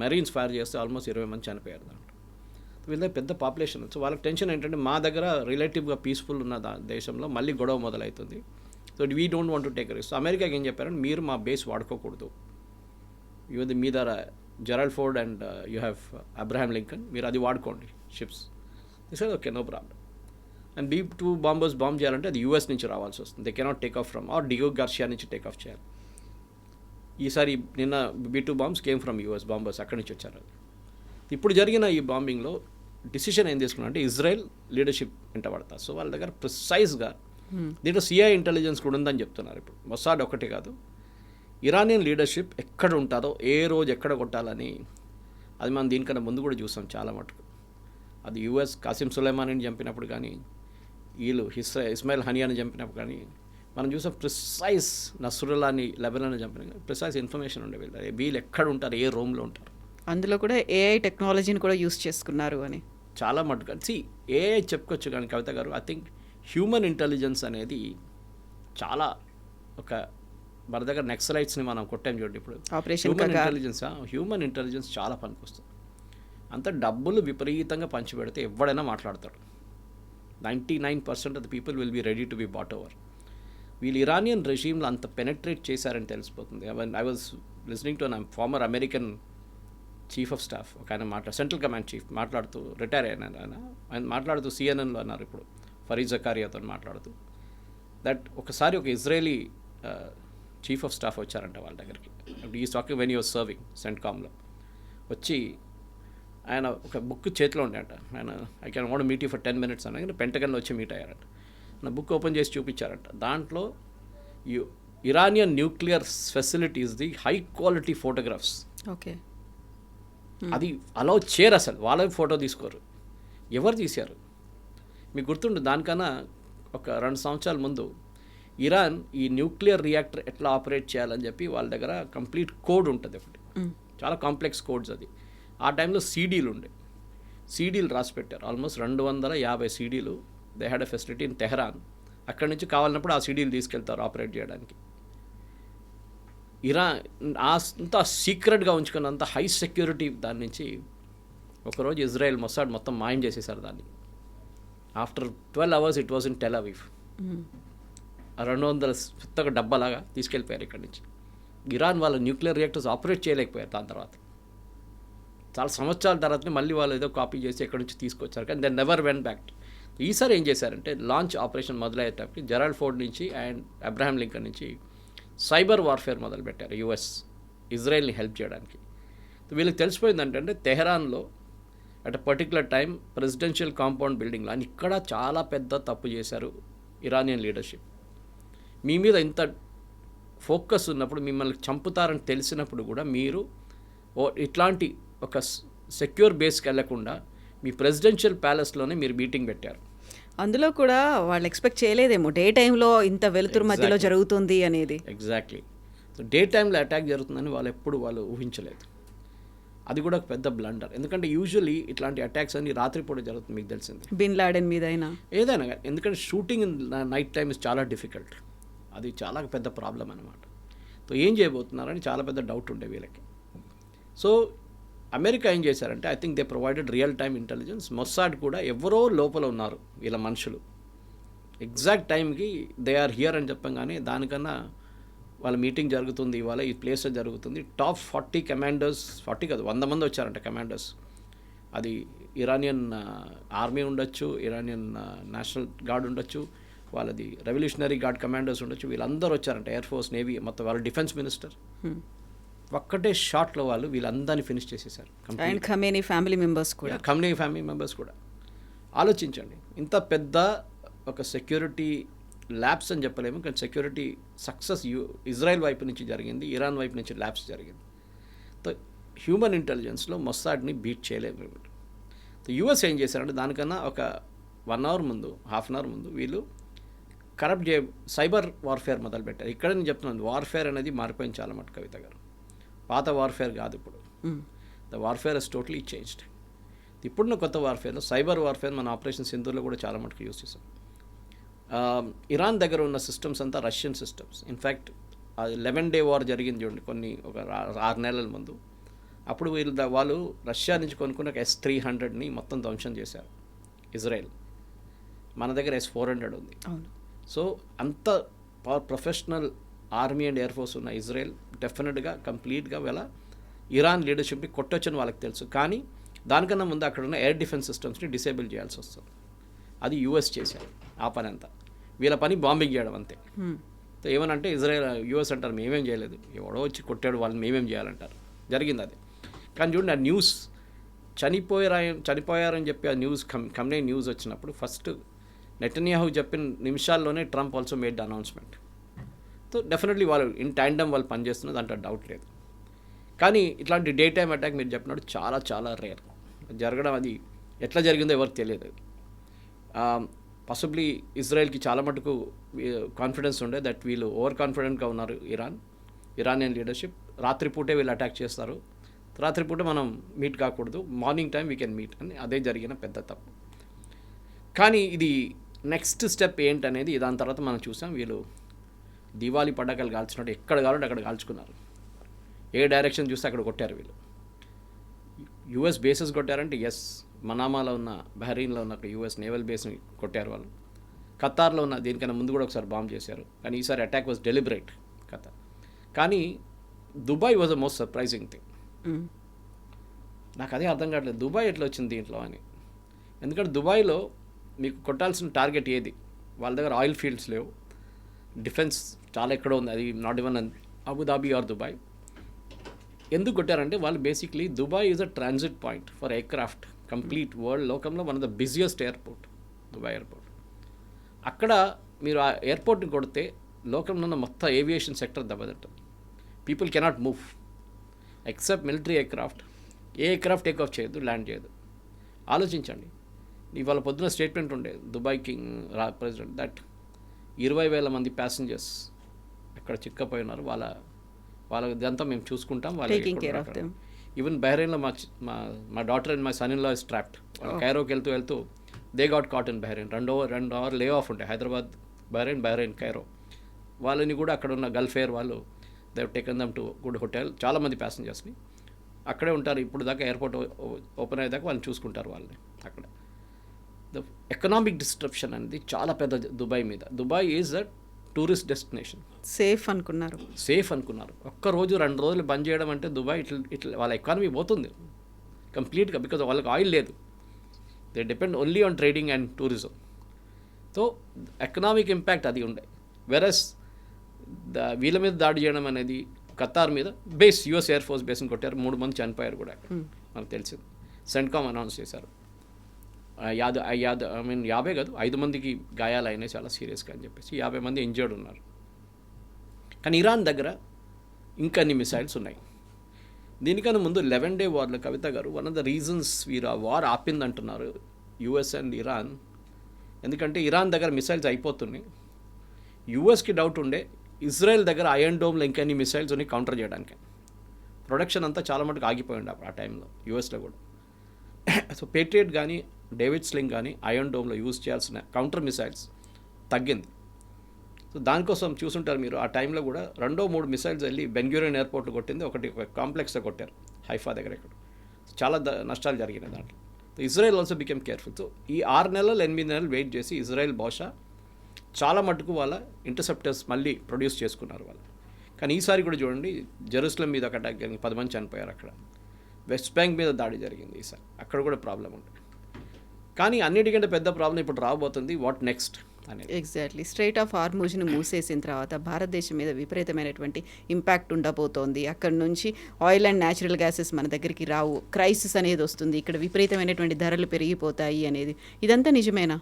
మెరీన్స్ ఫైర్ చేస్తే ఆల్మోస్ట్ 20 మంది చనిపోయారు దాంట్లో. వీళ్ళ పెద్ద పాపులేషన్. సో వాళ్ళకి టెన్షన్ ఏంటంటే, మా దగ్గర రిలేటివ్గా పీస్ఫుల్ ఉన్న దేశంలో మళ్ళీ గొడవ మొదలవుతుంది. So we don't want to take risk. So అమెరికాకి ఏం చెప్పారంటే, మీరు మా బేస్ వాడుకోకూడదు, మీ దగ్గర Gerald Ford and you have Abraham Lincoln, మీరు అది వాడుకోండి ships. This okay, no problem. And B-2 bombers bomb చేయాలంటే అది US నుంచి రావాల్సి వస్తుంది. They cannot take off from Diego Garcia నుంచి టేక్ ఆఫ్ చేయాలి. ఈసారి నిన్న B-2 bombs came from US bombers, అక్కడి నుంచి వచ్చారు. ఇప్పుడు జరిగిన ఈ బాంబింగ్లో డిసిషన్ ఏం తీసుకున్నా అంటే, ఇజ్రాయెల్ లీడర్షిప్ వెంట పడతారు. సో వాళ్ళ దగ్గర ప్రిసైజ్గా దీంట్లో CIA ఇంటెలిజెన్స్ కూడా ఉందని చెప్తున్నారు. ఇప్పుడు మొసాడ్ ఒకటే కాదు, ఇరానియన్ లీడర్షిప్ ఎక్కడ ఉంటుందో, ఏ రోజు ఎక్కడ కొట్టాలని, అది మనం దీనికన్నా ముందు కూడా చూసాం చాలా మటుకు. అది US కాసిం సులైమానీని చంపినప్పుడు కానీ, వీళ్ళు ఇస్మాయిల్ హనియాని చంపినప్పుడు కానీ మనం చూసాం. ప్రిసైజ్ నస్రుల్లాని, లెబనాన్ని చంపిన ప్రిసైజ్ ఇన్ఫర్మేషన్ ఉండే వీళ్ళు ఎక్కడ ఉంటారు, ఏ రూమ్లో ఉంటారు. అందులో కూడా AI టెక్నాలజీని కూడా యూస్ చేసుకున్నారు అని చాలా మటుకు. AI చెప్పుకోవచ్చు కానీ కవిత గారు, ఐ థింక్ హ్యూమన్ ఇంటెలిజెన్స్ అనేది చాలా ఒక, మన దగ్గర నక్సలైట్స్ని మనం కొట్టాం చూడండి ఇప్పుడు, హ్యూమన్ ఇంటెలిజెన్స్ చాలా పనికొస్తుంది. అంత డబ్బులు విపరీతంగా పంచిపెడితే ఎవడైనా మాట్లాడతాడు. 99% of the people will be ready to be bought over. వీళ్ళు ఇరానియన్ రెజీమ్లో అంత పెనెట్రేట్ చేశారని తెలిసిపోతుంది. I was listening to an former American chief of staff, ఒక ఆయన సెంట్రల్ కమాండ్ చీఫ్ మాట్లాడుతూ, రిటైర్ అయినారు ఆయన మాట్లాడుతూ CNN లో అన్నారు ఇప్పుడు, ఫరీద్ జకారియాతో మాట్లాడుతూ, దట్ ఒకసారి ఒక ఇజ్రాయేలీ చీఫ్ ఆఫ్ స్టాఫ్ వచ్చారంట వాళ్ళ దగ్గరికి. ఈ టాకింగ్ వెన్ యూర్ సర్వింగ్ సెంట్కామ్లో వచ్చి, ఆయన ఒక బుక్ చేతిలో ఉండేట. ఆయన I can want meet you for 10 minutes అని పెంటగన్లో వచ్చి మీట్ అయ్యారంట. నా బుక్ ఓపెన్ చేసి చూపించారంట. దాంట్లో ఇరానియన్ న్యూక్లియర్ ఫెసిలిటీస్ది హై క్వాలిటీ ఫోటోగ్రాఫ్స్. ఓకే, అది అలౌ చేయరు, అసలు వాళ్ళ ఫోటో తీసుకోరు. ఎవరు తీశారు మీకు గుర్తుండు? దానికన్నా ఒక 2 సంవత్సరాల ముందు ఇరాన్ ఈ న్యూక్లియర్ రియాక్టర్ ఎట్లా ఆపరేట్ చేయాలని చెప్పి వాళ్ళ దగ్గర కంప్లీట్ కోడ్ ఉంటుంది ఒకటి, చాలా కాంప్లెక్స్ కోడ్స్ అది. ఆ టైంలో సీడీలు ఉండే, సీడీలు రాసి పెట్టారు. ఆల్మోస్ట్ 250 సీడీలు. They had a facility in Tehran. అక్కడి నుంచి కావాలన్నప్పుడు ఆ సీడీలు తీసుకెళ్తారు ఆపరేట్ చేయడానికి. అంత సీక్రెట్గా ఉంచుకున్నంత హై సెక్యూరిటీ దాని నుంచి ఒకరోజు ఇజ్రాయెల్ మొసాడ్ మొత్తం మాయం చేసేసారు దాన్ని. After 12 hours it was in Tel Aviv. 200 పెద్దగా డబ్బాలాగా తీసుకెళ్ళిపోయారు ఇక్కడి నుంచి. ఇరాన్ వాళ్ళ న్యూక్లియర్ రియాక్టర్స్ ఆపరేట్ చేయలేకపోయారు. దాని తర్వాత చాలా సంవత్సరాల తర్వాతనే మళ్ళీ వాళ్ళు ఏదో కాపీ చేసి ఎక్కడి నుంచి తీసుకొచ్చారు, కానీ దెన్ నెవర్ వెంట్ బ్యాక్. ఈసారి ఏం చేశారంటే లాంచ్ ఆపరేషన్ మొదలయ్యేటప్పటికి జెరాల్డ్ ఫోర్డ్ నుంచి అండ్ అబ్రహాం లింకన్ నుంచి సైబర్ వార్ఫేర్ మొదలుపెట్టారు యుఎస్ ఇజ్రాయెల్ని హెల్ప్ చేయడానికి. వీళ్ళకి తెలిసిపోయింది అంటే తెహరాన్లో at a particular time presidential compound బిల్డింగ్లో అని ఇక్కడ చాలా పెద్ద తప్పు చేశారు ఇరానియన్ లీడర్షిప్. మీ మీద ఇంత ఫోకస్ ఉన్నప్పుడు, మిమ్మల్ని చంపుతారని తెలిసినప్పుడు కూడా మీరు ఇట్లాంటి ఒక సెక్యూర్ బేస్కి వెళ్లకుండా మీ ప్రెసిడెన్షియల్ ప్యాలెస్లోనే మీరు మీటింగ్ పెట్టారు. అందులో కూడా వాళ్ళు ఎక్స్పెక్ట్ చేయలేదేమో డే టైంలో ఇంత వెలుతురు మధ్యలో జరుగుతుంది అనేది. ఎగ్జాక్ట్లీ. సో డే టైంలో అటాక్ జరుగుతుందని వాళ్ళు ఊహించలేదు. అది కూడా ఒక పెద్ద బ్లండర్. ఎందుకంటే యూజువలీ ఇట్లాంటి అటాక్స్ అన్ని రాత్రిపూట జరుగుతుంది, మీకు తెలిసింది. బిన్ లాడెన్ మీద ఏదైనా కానీ, ఎందుకంటే shooting in night time is చాలా డిఫికల్ట్. అది చాలా పెద్ద ప్రాబ్లం అనమాట. సో ఏం చేయబోతున్నారని చాలా పెద్ద డౌట్ ఉండే వీళ్ళకి. సో అమెరికా ఏం చేశారంటే, I think they provided real time intelligence. Mossad కూడా ఎవరో లోపల ఉన్నారు వీళ్ళ మనుషులు, ఎగ్జాక్ట్ టైంకి దే ఆర్ హియర్ అని చెప్పంగానే దానికన్నా వాళ్ళ మీటింగ్ జరుగుతుంది ఇవాళ ఈ ప్లేస్లో జరుగుతుంది. టాప్ 40 కమాండర్స్, 40 కాదు 100 మంది వచ్చారంట కమాండర్స్. అది ఇరానియన్ ఆర్మీ ఉండొచ్చు, ఇరానియన్ నేషనల్ గార్డ్ ఉండొచ్చు, వాళ్ళది రెవల్యూషనరీ గార్డ్ కమాండర్స్ ఉండొచ్చు. వీళ్ళందరూ వచ్చారంట, ఎయిర్ ఫోర్స్, నేవీ, మొత్తం వాళ్ళ డిఫెన్స్ మినిస్టర్. ఒక్కటే షాట్లో వాళ్ళు వీళ్ళందరినీ ఫినిష్ చేసేసారు. ఖమేనీ ఫ్యామిలీ మెంబర్స్ కూడా. ఆలోచించండి, ఇంత పెద్ద ఒక సెక్యూరిటీ ల్యాబ్స్ అని చెప్పలేము, కానీ సెక్యూరిటీ సక్సెస్ ఇజ్రాయెల్ వైపు నుంచి జరిగింది, ఇరాన్ వైపు నుంచి ల్యాబ్స్ జరిగింది. సో హ్యూమన్ ఇంటెలిజెన్స్లో మొస్సాడ్ని బీట్ చేయలేము. సో యూఎస్ ఏం చేశారంటే, దానికన్నా ఒక 1 hour ముందు, హాఫ్ అన్ అవర్ ముందు వీళ్ళు సైబర్ వార్ఫేర్ మొదలుపెట్టారు. ఇక్కడ నేను చెప్తున్నాను, వార్ఫేర్ అనేది మారిపోయింది చాలా మటు కవిత గారు. పాత వార్ఫేర్ కాదు ఇప్పుడు. The warfare is totally changed. ఇప్పుడున్న కొత్త వార్ఫేర్లో సైబర్ వార్ఫేర్ మన ఆపరేషన్ సింధూర్లో కూడా చాలా మటుకు యూస్ చేసాం. ఇరాన్ దగ్గర ఉన్న సిస్టమ్స్ అంతా Russian systems. In fact 11 day war జరిగింది చూడండి, ఒక 6 నెలల ముందు. అప్పుడు వాళ్ళు రష్యా నుంచి కొనుక్కున్న S-300ని మొత్తం ధ్వంసం చేశారు ఇజ్రాయెల్. మన దగ్గర S-400 ఉంది. సో అంత professional army and air force ఉన్న ఇజ్రాయెల్ డెఫినెట్గా కంప్లీట్గా వీళ్ళ ఇరాన్ లీడర్షిప్ని కొట్టొచ్చని వాళ్ళకి తెలుసు. కానీ దానికన్నా ముందు అక్కడ ఉన్న ఎయిర్ డిఫెన్స్ సిస్టమ్స్ని డిసేబుల్ చేయాల్సి వస్తుంది. అది యూఎస్ చేశారు ఆ పని అంతా. వీళ్ళ పని బాంబింగ్ చేయడం అంతే. సో ఏమనంటే యూఎస్ అంటారు మేమేం చేయలేదు, ఎవడో వచ్చి కొట్టాడు వాళ్ళని మేమేం చేయాలంటారు. జరిగింది అది. కానీ చూడండి, ఆ న్యూస్ చనిపోయారని చెప్పి ఆ న్యూస్ కంపెనీ న్యూస్ వచ్చినప్పుడు ఫస్ట్ నెటన్యాహు చెప్పిన నిమిషాల్లోనే Trump also made the announcement. So definitely వాళ్ళు ఇన్ ట్యాండమ్ వాళ్ళు పనిచేస్తున్నది, దాంట్లో డౌట్ లేదు. కానీ ఇట్లాంటి డే టైమ్ అటాక్ మీరు చెప్పినట్టు చాలా చాలా రేర్ జరగడం. అది ఎట్లా జరిగిందో ఎవరికి తెలియదు. పాసిబ్లీ ఇజ్రాయెల్కి చాలా మటుకు కాన్ఫిడెన్స్ ఉండే దట్ వీళ్ళు ఓవర్ కాన్ఫిడెంట్గా ఉన్నారు. ఇరానియన్ లీడర్షిప్ రాత్రిపూటే వీళ్ళు అటాక్ చేస్తారు, రాత్రిపూట మనం మీట్ కాకూడదు, morning time we can meet అని. అదే జరిగిన పెద్ద తప్పు. కానీ ఇది నెక్స్ట్ స్టెప్ ఏంటనేది దాని తర్వాత మనం చూసాం. వీళ్ళు దివాళీ పటాకాలు కాల్చినట్టు ఎక్కడ కావాలంటే అక్కడ కాల్చుకున్నారు. ఏ డైరెక్షన్ చూస్తే అక్కడ కొట్టారు వీళ్ళు. యుఎస్ బేసెస్ కొట్టారంటే ఎస్, మనామాలో ఉన్న, బహ్రెయిన్లో ఉన్న యుఎస్ నేవల్ బేస్ని కొట్టారు వాళ్ళు. ఖతార్లో ఉన్న దీనికన్నా ముందు కూడా ఒకసారి బాంబ్ చేశారు, కానీ ఈసారి అటాక్ వాజ్ డెలిబరేట్ ఖతార్. కానీ Dubai was the most surprising thing. నాకు అదే అర్థం కావట్లేదు, దుబాయ్ ఎట్లా వచ్చింది దీంట్లో అని. ఎందుకంటే దుబాయ్లో మీకు కొట్టాల్సిన టార్గెట్ ఏది? వాళ్ళ దగ్గర ఆయిల్ ఫీల్డ్స్ లేవు, డిఫెన్స్ చాలా ఎక్కడో ఉంది, అది not even Abu Dhabi or Dubai. ఎందుకు కొట్టారంటే వాళ్ళు basically Dubai is a transit point for aircraft. Complete world లోకంలో one of the busiest airport Dubai airport. అక్కడ మీరు ఆ ఎయిర్పోర్ట్ని కొడితే లోకంలో ఉన్న మొత్తం ఏవియేషన్ సెక్టర్ దెబ్బతింటుంది. People cannot move except military aircraft. ఏ ఎయిర్క్రాఫ్ట్ టేక్ ఆఫ్ చేయదు, ల్యాండ్ చేయదు. ఆలోచించండి. ఇవాళ పొద్దున స్టేట్మెంట్ ఉండే దుబాయ్ కింగ్ ప్రెసిడెంట్ దట్ 20,000 మంది ప్యాసింజర్స్ అక్కడ చిక్కపోయి ఉన్నారు, ఇదంతా మేము చూసుకుంటాం. Taking care of them. Even బహ్రెయిన్లో మా daughter and my son in law is trapped. కైరోకి వెళ్తూ they got caught in Bahrain. 2 hour lay off ఉంటాయి, హైదరాబాద్ బహ్రెయిన్ కైరో. వాళ్ళని కూడా అక్కడ ఉన్న గల్ఫ్ ఎయిర్ వాళ్ళు they taken them to good hotel. చాలామంది ప్యాసింజర్స్ని అక్కడే ఉంటారు. ఇప్పుడు దాకా ఎయిర్పోర్ట్ ఓపెన్ అయ్యేదాకా వాళ్ళని చూసుకుంటారు వాళ్ళని అక్కడ. ద ఎకనామిక్ డిస్ట్రప్షన్ అనేది చాలా పెద్ద దుబాయ్ మీద. Dubai is a tourist destination. Safe అనుకున్నారు. ఒక్క రోజు 2 రోజులు బంద్ చేయడం అంటే దుబాయ్ ఇట్లా వాళ్ళ ఎకానమీ పోతుంది కంప్లీట్గా. బికాజ్ వాళ్ళకి ఆయిల్ లేదు. They depend only on trading and tourism. So economic impact అది ఉండే. వెరస్ వీళ్ళ మీద దాడి చేయడం అనేది ఖతార్ మీద బేస్, యుఎస్ ఎయిర్ ఫోర్స్ బేస్ని కొట్టారు. 3 మంది చనిపోయారు కూడా అక్కడ, మనకు తెలిసింది. సెంట్కామ్ అనౌన్స్ చేశారు. 50 కాదు 5 మందికి గాయాలు అయినాయి చాలా సీరియస్గా అని చెప్పేసి. 50 మంది ఇంజర్డ్ ఉన్నారు. కానీ ఇరాన్ దగ్గర ఇంకన్ని మిసైల్స్ ఉన్నాయి. దీనికన్నా ముందు 11 డే వార్లో కవిత గారు one of the reasons war ఆపిందంటున్నారు యుఎస్ అండ్ ఇరాన్. ఎందుకంటే ఇరాన్ దగ్గర మిసైల్స్ అయిపోతున్నాయి. యుఎస్కి డౌట్ ఉండే ఇజ్రాయెల్ దగ్గర ఐరన్ డోమ్లో ఇంకెన్ని మిసైల్స్ ఉన్నాయి కౌంటర్ చేయడానికి. ప్రొడక్షన్ అంతా చాలా మటుకు ఆగిపోయి ఉండే ఆ టైంలో యుఎస్లో కూడా. సో పేట్రియట్ కానీ డేవిడ్ స్లింగ్ కానీ ఐరన్ డోమ్లో యూజ్ చేయాల్సిన కౌంటర్ మిసైల్స్ తగ్గింది. సో దానికోసం చూసుంటారు మీరు, ఆ టైంలో కూడా 2-3 మిసైల్స్ వెళ్ళి బెన్గూరియన్ ఎయిర్పోర్ట్లో కొట్టింది, ఒకటి కాంప్లెక్స్లో కొట్టారు హైఫా దగ్గర. ఇక్కడ చాలా నష్టాలు జరిగినాయి దాంట్లో. Israel also became careful. So ఈ 6 నెలలు 8 నెలలు వెయిట్ చేసి ఇజ్రాయెల్ బహుశా చాలా మటుకు వాళ్ళ ఇంటర్సెప్టర్స్ మళ్ళీ ప్రొడ్యూస్ చేసుకున్నారు వాళ్ళు. కానీ ఈసారి కూడా చూడండి, జెరూసలేం మీద ఒక అటాక్ జరిగింది, 10 మంది చనిపోయారు అక్కడ. వెస్ట్ బ్యాంక్ మీద దాడి జరిగింది ఈసారి, అక్కడ కూడా ప్రాబ్లం ఉంది. కానీ అన్నిటికంటే పెద్ద ప్రాబ్లం ఇప్పుడు రాబోతుంది వాట్ నెక్స్ట్ అనేది. ఎగ్జాక్ట్లీ. స్ట్రైట్ ఆఫ్ హార్మూజ్ని మూసేసిన తర్వాత భారతదేశం మీద విపరీతమైనటువంటి ఇంపాక్ట్ ఉండబోతోంది. అక్కడ నుంచి ఆయిల్ అండ్ న్యాచురల్ గ్యాసెస్ మన దగ్గరికి రావు, క్రైసిస్ అనేది వస్తుంది, ఇక్కడ విపరీతమైనటువంటి ధరలు పెరిగిపోతాయి అనేది, ఇదంతా నిజమేనా?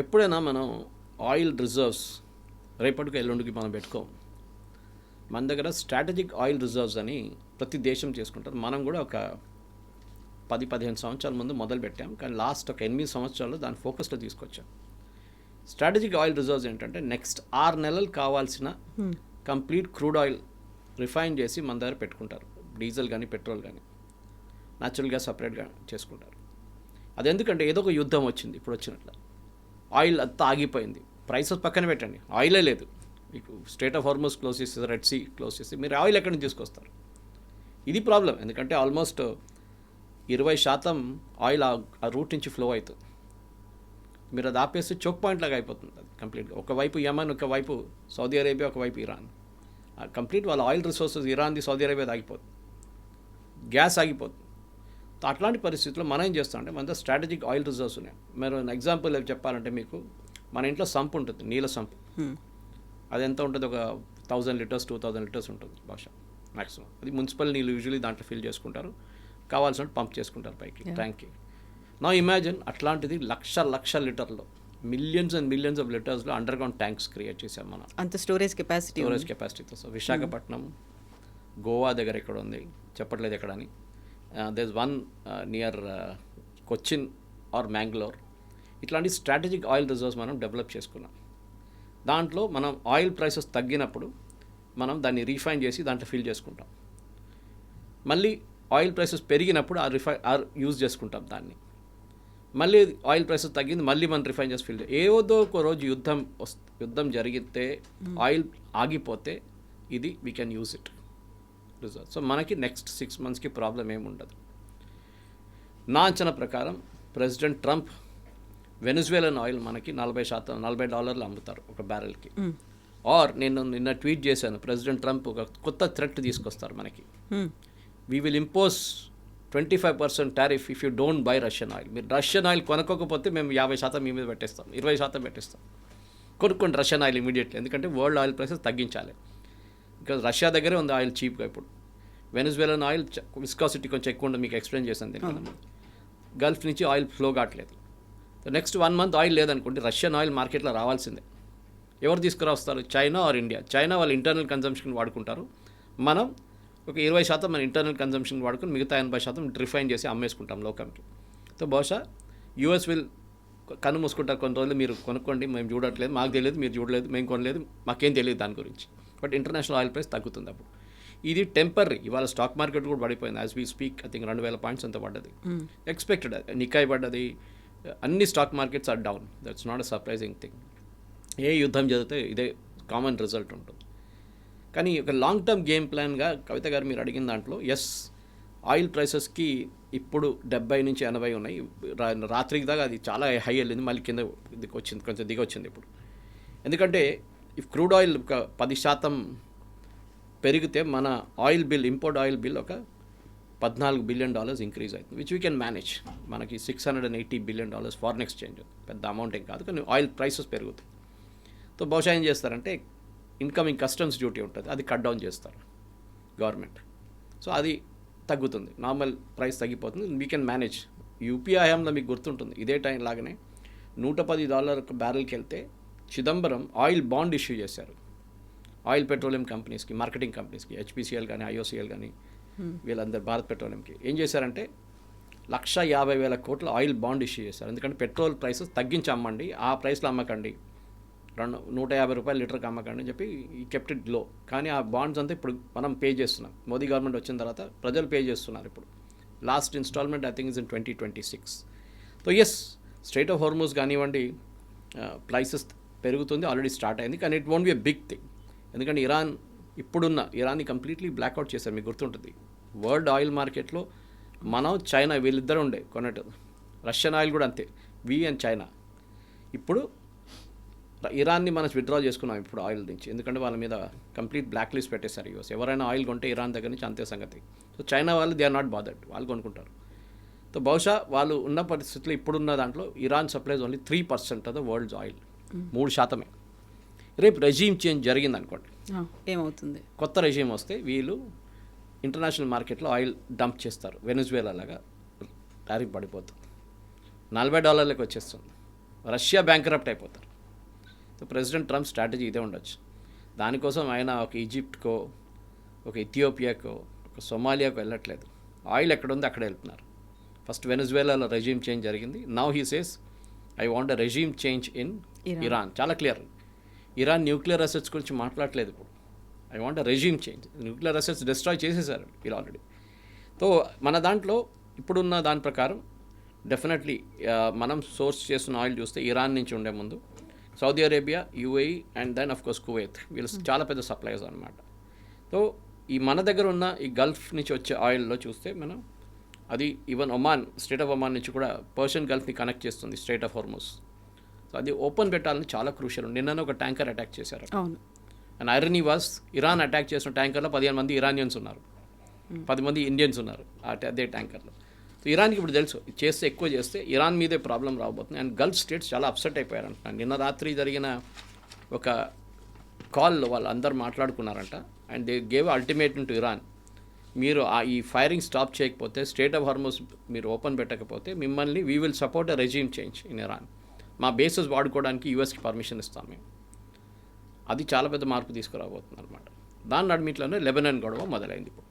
ఎప్పుడైనా మనం ఆయిల్ రిజర్వ్స్ రేపటికి ఎల్లుండికి మనం పెట్టుకోం. మన దగ్గర స్ట్రాటజిక్ ఆయిల్ రిజర్వ్స్ అని ప్రతి దేశం చేసుకుంటారు. మనం కూడా ఒక 10-15 సంవత్సరాల ముందు మొదలు పెట్టాం. కానీ లాస్ట్ ఒక 8 సంవత్సరాలు దాని ఫోకస్లో తీసుకొచ్చాం. స్ట్రాటజిక్ ఆయిల్ రిజర్వ్స్ ఏంటంటే నెక్స్ట్ 6 నెలలు కావాల్సిన కంప్లీట్ క్రూడ్ ఆయిల్ రిఫైన్ చేసి మన దగ్గర పెట్టుకుంటారు. డీజిల్ కానీ పెట్రోల్ కానీ న్యాచురల్ గ్యాస్ సపరేట్గా చేసుకుంటారు. అది ఎందుకంటే ఏదో ఒక యుద్ధం వచ్చింది, ఇప్పుడు వచ్చినట్లు ఆయిల్ అంతా ఆగిపోయింది. ప్రైసెస్ పక్కన పెట్టండి, ఆయిలే లేదు. మీకు స్ట్రైట్ ఆఫ్ హార్మూజ్ క్లోజ్ చేసి రెడ్ సీ క్లోజ్ చేసి మీరు ఆయిల్ ఎక్కడి నుంచి తీసుకొస్తారు? ఇది ప్రాబ్లం. ఎందుకంటే ఆల్మోస్ట్ 20% ఆయిల్ ఆ రూట్ నుంచి ఫ్లో అవుతుంది. మీరు అది ఆపేస్తే చోక్ పాయింట్ లాగా అయిపోతుంది అది కంప్లీట్గా. ఒకవైపు యమన్, ఒకవైపు సౌదీ అరేబియా, ఒకవైపు ఇరాన్. కంప్లీట్ వాళ్ళ ఆయిల్ రిసోర్సెస్ ఇరాన్ది, సౌదీ అరేబియాది ఆగిపోతుంది, గ్యాస్ ఆగిపోతుంది. అట్లాంటి పరిస్థితుల్లో మనం ఏం చేస్తామంటే మన స్ట్రాటజిక్ ఆయిల్ రిజర్వ్స్ ఉన్నాయి. మీరు ఎగ్జాంపుల్ చెప్పాలంటే మీకు మన ఇంట్లో సంప్ ఉంటుంది, నీళ్ళ సంప్. అది ఎంత ఉంటుంది? ఒక 1000 లీటర్స్ 2000 లీటర్స్ ఉంటుంది బహుశా మ్యాక్సిమం. అది మున్సిపల్ నీళ్ళు యూజువల్లీ దాంట్లో ఫిల్ చేసుకుంటారు, కావాల్సినట్టు పంప్ చేసుకుంటారు పైకి ట్యాంక్కి. నా ఇమాజిన్ అట్లాంటిది లక్ష లీటర్లో మిలియన్స్ అండ్ మిలియన్స్ ఆఫ్ లీటర్స్లో అండర్ గ్రౌండ్ ట్యాంక్స్ క్రియేట్ చేసాం మనం. అంత స్టోరేజ్ కెపాసిటీతో. సో విశాఖపట్నం, గోవా దగ్గర ఎక్కడ ఉంది చెప్పట్లేదు ఎక్కడని. There is one near Cochin or Mangalore. ఇట్లాంటి స్ట్రాటజిక్ ఆయిల్ రిజర్వ్స్ మనం డెవలప్ చేసుకున్నాం. దాంట్లో మనం ఆయిల్ ప్రైసెస్ తగ్గినప్పుడు మనం దాన్ని రీఫైన్ చేసి దాంట్లో ఫిల్ చేసుకుంటాం. మళ్ళీ ఆయిల్ ప్రైసెస్ పెరిగినప్పుడు ఆ యూజ్ చేసుకుంటాం దాన్ని. మళ్ళీ ఆయిల్ ప్రైసెస్ తగ్గింది, మళ్ళీ మనం రిఫైన్ చేసి ఫిల్. ఏదో ఒక రోజు యుద్ధం జరిగితే ఆయిల్ ఆగిపోతే ఇది we can use it reserve. So మనకి నెక్స్ట్ 6 monthsకి ప్రాబ్లం ఏమి ఉండదు. నా అంచనా ప్రకారం ప్రెసిడెంట్ ట్రంప్ వెనిజువేలన్ ఆయిల్ మనకి $40 అమ్ముతారు ఒక బ్యారెల్కి. ఆర్ నేను నిన్న ట్వీట్ చేశాను, ప్రెసిడెంట్ ట్రంప్ ఒక కొత్త థ్రెట్ తీసుకొస్తారు మనకి. We will impose 25% tariff if you don't by Russian oil. మీరు రష్యన్ ఆయిల్ కొనుక్కోకపోతే మేము 50% మీ మీద పెట్టేస్తాం, 20% పెట్టేస్తాం. కొనుక్కోండి రష్యన్ ఆయిల్ ఇమీడియట్లీ, ఎందుకంటే వరల్డ్ ఆయిల్ ప్రైసెస్ తగ్గించాలి. బికాజ్ రష్యా దగ్గరే ఉంది ఆయిల్ చీప్గా. ఇప్పుడు వెనిజువేలన్ ఆయిల్ విస్కాసిటీ కొంచెం ఎక్కువ ఉంటుంది, మీకు ఎక్స్ప్లెయిన్ చేశాను దీనికన్నా. గల్ఫ్ నుంచి ఆయిల్ ఫ్లో కావట్లేదు. నెక్స్ట్ 1 month ఆయిల్ లేదనుకోండి, రష్యన్ ఆయిల్ మార్కెట్లో రావాల్సిందే. ఎవరు తీసుకురావస్తారు? China or India. చైనా వాళ్ళ ఇంటర్నల్ కన్జంప్షన్ వాడుకుంటారు, మనం ఒక 20% మన ఇంటర్నల్ కన్జంప్షన్ వాడుకుని మిగతా 80% రిఫైన్ చేసి అమ్మేసుకుంటాం లోకంకి. సో బహుశా యూఎస్ విల్ కన్ను మూసుకుంటారు కొన్ని రోజులు, మీరు కొనుక్కోండి, మేము చూడట్లేదు, మాకు తెలియదు, మీరు చూడలేదు, మేము కొనలేదు, మాకేం తెలియదు దాని గురించి. బట్ ఇంటర్నేషనల్ ఆయిల్ ప్రైస్ తగ్గుతుంది అప్పుడు. ఇది టెంపరీ. ఇవాళ స్టాక్ మార్కెట్ కూడా పడిపోయింది. As we speak I think 2000 points అంత పడ్డది. ఎక్స్పెక్టెడ్ నికాయ్ పడ్డది. అన్ని stock markets are down. That's not a surprising thing. ఏ యుద్ధం జరిగితే ఇదే కామన్ రిజల్ట్ ఉంటుంది. కానీ ఒక లాంగ్ టర్మ్ గేమ్ ప్లాన్గా కవిత గారు మీరు అడిగిన దాంట్లో ఎస్, ఆయిల్ ప్రైసెస్కి ఇప్పుడు 70 నుంచి 80 ఉన్నాయి. రాత్రికి దాకా అది చాలా హై వెళ్ళింది, మళ్ళీ కింద వచ్చింది, కొంచెం దిగొచ్చింది ఇప్పుడు. ఎందుకంటే ఇఫ్ క్రూడ్ ఆయిల్ ఒక 10% పెరిగితే మన oil bill, import oil bill ఒక $14 బిలియన్ ఇంక్రీజ్ అవుతుంది, విచ్ వీ కెన్ మేనేజ్. మనకి $680 బిలియన్ ఫారెన్ ఎక్స్చేంజ్, పెద్ద అమౌంట్ ఏం కాదు, కానీ ఆయిల్ ప్రైసెస్ పెరుగుతాయి. సో బహుశా ఏం చేస్తారంటే ఇన్కమింగ్ కస్టమ్స్ డ్యూటీ ఉంటుంది, అది కట్ డౌన్ చేస్తారు గవర్నమెంట్. సో అది తగ్గుతుంది, నార్మల్ ప్రైస్ తగ్గిపోతుంది, వీ కెన్ మేనేజ్. యూపీఐ హయాంలో మీకు గుర్తుంటుంది, ఇదే టైం లాగానే $110 బ్యారెల్కి వెళ్తే చిదంబరం ఆయిల్ బాండ్ ఇష్యూ చేశారు ఆయిల్ పెట్రోలియం కంపెనీస్కి, మార్కెటింగ్ కంపెనీస్కి, హెచ్పిసిఎల్ కానీ ఐఓసిఎల్ కానీ వీళ్ళందరూ భారత్ పెట్రోలియంకి. ఏం చేశారంటే 150,000 కోట్ల ఆయిల్ బాండ్ ఇష్యూ చేశారు. ఎందుకంటే పెట్రోల్ ప్రైసెస్ తగ్గించి అమ్మండి, ఆ ప్రైస్లో అమ్మకండి, $150 లీటర్కి అమ్మకండి అని చెప్పి ఈ కెప్ట్ ఇట్ లో. కానీ ఆ బాండ్స్ అంతా ఇప్పుడు మనం పే చేస్తున్నాం. మోదీ గవర్నమెంట్ వచ్చిన తర్వాత ప్రజలు పే చేస్తున్నారు ఇప్పుడు. Last instalment I think is in 2026. So yes, strait of Hormuz కానివ్వండి, ప్రైసెస్ పెరుగుతుంది, ఆల్రెడీ స్టార్ట్ అయింది. కానీ it won't be a big thing. ఎందుకంటే ఇరాన్ని కంప్లీట్లీ బ్లాక్అవుట్ చేశారు, మీకు గుర్తుంటుంది. వరల్డ్ ఆయిల్ మార్కెట్లో మనం, చైనా వీళ్ళిద్దరు ఉండే కొన్నట్టు. రష్యన్ ఆయిల్ కూడా అంతే, అండ్ చైనా. ఇప్పుడు ఇరాన్ని మనం విత్డ్రా చేసుకున్నాం ఇప్పుడు ఆయిల్ నుంచి, ఎందుకంటే వాళ్ళ మీద కంప్లీట్ బ్లాక్ లిస్ట్ పెట్టేశారు యూఎస్. ఎవరైనా ఆయిల్ కొంటే ఇరాన్ దగ్గర నుంచి అంతే సంగతి. సో చైనా వాళ్ళు దే ఆర్ నాట్ బాదర్డ్, వాళ్ళు కొనుక్కుంటారు. సో బహుశా వాళ్ళు ఉన్న పరిస్థితుల్లో ఇప్పుడున్న దాంట్లో Iran supplies only 3% of the world's oil, 3%. రేపు రెజీమ్ చేంజ్ జరిగింది అనుకోండి, ఏమవుతుంది? కొత్త రెజీమ్ వస్తే వీళ్ళు ఇంటర్నేషనల్ మార్కెట్లో ఆయిల్ డంప్ చేస్తారు. వెనిజువేలా లాగా టారిఫ్ పడిపోతుంది, $40 వచ్చేస్తుంది. రష్యా బ్యాంక్రప్ట్ అయిపోతారు. సో ప్రెసిడెంట్ ట్రంప్ స్ట్రాటజీ ఇదే ఉండొచ్చు. దానికోసం ఆయన ఒక ఈజిప్ట్కో, ఒక ఇథియోపియాకో, ఒక సొమాలియాకో వెళ్ళట్లేదు. ఆయిల్ ఎక్కడుందో అక్కడ వెళ్తున్నారు. ఫస్ట్ వెనిజువేలాలో రెజీమ్ చేంజ్ జరిగింది. Now he says I want a regime change in Iran. చాలా క్లియర్. ఇరాన్ న్యూక్లియర్ అసెట్స్ గురించి మాట్లాడట్లేదు ఇప్పుడు. I want a regime change. Nuclear assets destroy చేసేసారు వీళ్ళు ఆల్రెడీ. సో మన దాంట్లో ఇప్పుడున్న దాని ప్రకారం డెఫినెట్లీ మనం సోర్స్ చేస్తున్న ఆయిల్ చూస్తే ఇరాన్ నుంచి ఉండే ముందు Saudi Arabia, UAE and then of course Kuwait, వీళ్ళు చాలా పెద్ద సప్లైస్ అనమాట. సో ఈ మన దగ్గర ఉన్న ఈ గల్ఫ్ నుంచి వచ్చే ఆయిల్లో చూస్తే మనం అది even Oman, state of Oman నుంచి కూడా పర్షియన్ గల్ఫ్ని కనెక్ట్ చేస్తుంది స్ట్రైట్ ఆఫ్ హార్మోజ్. సో అది ఓపెన్ పెట్టాలని చాలా క్రూషియల్. నిన్ననే ఒక ట్యాంకర్ అటాక్ చేశారు. And irony was, Iran attack చేసిన ట్యాంకర్లో 15 మంది ఇరానియన్స్ ఉన్నారు, 10 మంది ఇండియన్స్ ఉన్నారు అదే ట్యాంకర్లో. సో ఇరాన్కి ఇప్పుడు తెలుసు, చేస్తే ఎక్కువ చేస్తే ఇరాన్ మీదే ప్రాబ్లం రాబోతుంది. అండ్ గల్ఫ్ స్టేట్స్ చాలా అప్సెట్ అయిపోయారంట. నిన్న రాత్రి జరిగిన ఒక కాల్లో వాళ్ళు అందరు మాట్లాడుకున్నారంట. And they gave ultimatum to Iran, మీరు ఈ ఫైరింగ్ స్టాప్ చేయకపోతే, స్టేట్ ఆఫ్ హార్మోజ్ మీరు ఓపెన్ పెట్టకపోతే మిమ్మల్ని we will support a regime change in Iran. మా బేసెస్ వాడుకోవడానికి యూఎస్కి పర్మిషన్ ఇస్తాం మేము. అది చాలా పెద్ద మార్పు తీసుకురాబోతుంది అనమాట. దాని నడిమిట్లోనే లెబనాన్ గొడవ మొదలైంది ఇప్పుడు.